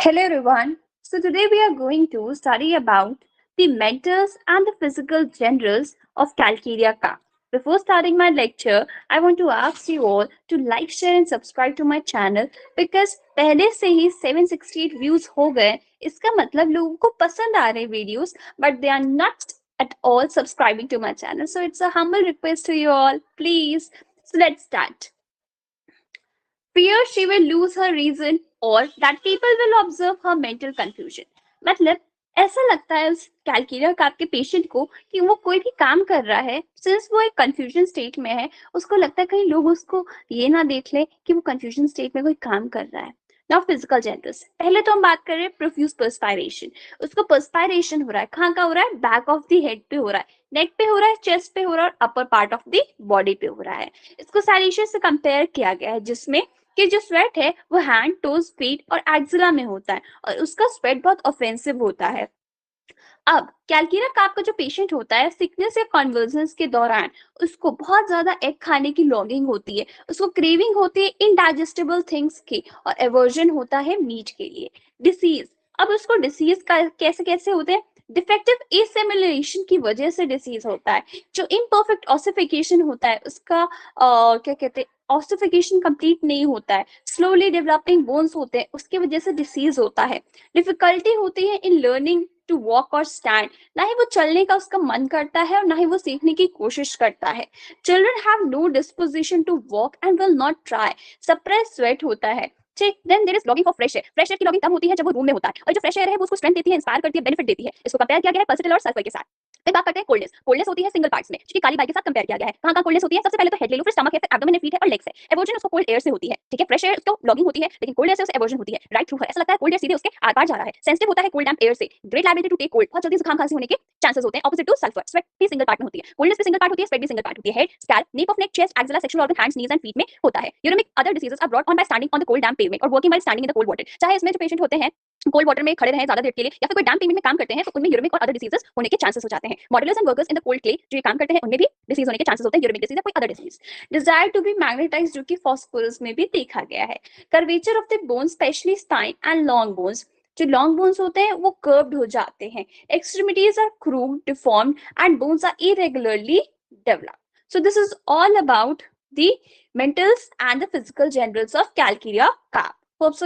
Hello everyone. So today we are going to study about the mentals and the physical generals of Calcaria Ka. Before starting my lecture, I want to ask you all to like, share and subscribe to my channel because पहले से ही 768 views हो गए. इसका मतलब लोगों को पसंद आ रहे videos, but they are not at all subscribing to my channel. So it's a humble request to you all. Please. So let's start. Fear she will lose her reason or that people will observe her mental confusion. मतलब ऐसा लगता है उस कैलकुलर का आपके patient को कि वो कोई भी काम कर रहा है सिंस वो एक कंफ्यूजन स्टेट में है उसको लगता है कहीं लोग उसको ये ना देख ले कि वो कंफ्यूजन स्टेट में कोई काम कर रहा है. नाउ फिजिकल जेंडर्स पहले तो हम बात कर रहे हैं प्रोफ्यूज पर्सपायरेशन. उसको पर्सपायरेशन हो रहा है कहाँ हो रहा है बैक ऑफ द हेड पे हो रहा है नेक पे हो रहा है चेस्ट पे हो रहा है और upper part of the body पे हो रहा है. इसको सैलिशियस से कंपेयर किया गया है जिसमें कि जो स्वेट है वो हैंड टोज फीट और एक्जिला में होता है और उसका स्वेट बहुत ऑफेंसिव होता है. अब कैलकुलर काप का जो पेशेंट होता है सिकनेस या कन्वर्जन्स के दौरान उसको बहुत ज्यादा एग खाने की लॉन्गिंग होती है उसको क्रेविंग होती है इनडाइजेस्टेबल थिंग्स की और एवर्जन होता है मीट के लिए. डिसीज अब उसको डिसीज का कैसे कैसे होते हैं डिफेक्टिव एसिमिलेशन की वजह से डिसीज होता है. जो इम्परफेक्ट ऑसिफिकेशन होता है उसका क्या कहते हैं ऑसिफिकेशन कंप्लीट नहीं होता है स्लोली डेवलपिंग बोन्स होते हैं उसकी वजह से डिसीज होता है. डिफिकल्टी होती है इन लर्निंग टू वॉक और स्टैंड ना ही वो चलने का उसका मन करता है और ना ही वो सीखने की कोशिश करता है. Children have no disposition to walk and will not try. Suppress sweat होता है. ठीक then there is longing for fresh air. Fresh air की लॉगिंग तब होती है जब वो रूम में होता है और जो फ्रेश एयर है वो उसको स्ट्रेंथ देती है इंस्पायर करती है बेनिफिट देती है. इसको कंपेयर किया गया है पल्सिटल और सल्फर के साथ. फिर बात करते हैं कोल्डनेस. कोल्डनेस होती है सिंगल पार्ट्स में क्योंकि काली बाई के साथ कंपेयर किया गया है. कहां कोल्डनेस होती है सबसे पहले तो हेड ले लो फिर स्टमक है फिर एब्डोमेन है फीट है और लेग्स है. एवर्जन उसको कोल्ड एयर से होती है. ठीक है फ्रेश एयर उसको लॉगिंग होती है लेकिन कोल्ड एयर से उसे एवर्जन होती है राइट थ्रू. ऐसा लगता है कोल्ड एयर सीधे उसके आर पार जा रहा है. सेंसिटिव होता है कोल्ड डैम्प एयर से. Great liability to take cold. बहुत जल्दी जुकाम खांसी होने के चांसेस होते हैं ऑपोजिट टू सल्फर. स्वेट भी सिंगल पार्ट में होती है. कोल्डनेस भी सिंगल पार्ट होती है स्वेट भी सिंगल पार्ट होती है. Head scalp nape of neck chest axilla sexual organ hands knees and feet में होता है. Uremic other diseases are brought on by standing on the cold damp pavement और working while standing in the cold water. चाहे इसमें जो patient होते हैं cold water में खड़े रहे ज्यादा देर के लिए या फिर कोई डैम पेमेंट में काम करते हैं तो उनमें यूरिमिक और अदर डिसीजेस होने के चांसेस हो जाते हैं. Modellers and workers in the cold clay जो ये काम करते हैं उनमें भी डिसीज होने के चांसेस होते हैं यूरिमिक डिसीज या कोई other disease. Desire to be magnetised जो कि फॉस्फोरस में भी देखा गया है. Curvature of the bone specially spine and long bones. जो लॉन्ग बोन्स होते हैं वो कर्व्ड हो जाते हैं. Extremities are crude deformed and bones are irregularly developed. So this is all about the mentals and the physical generals of Calcarea Ka. Hope so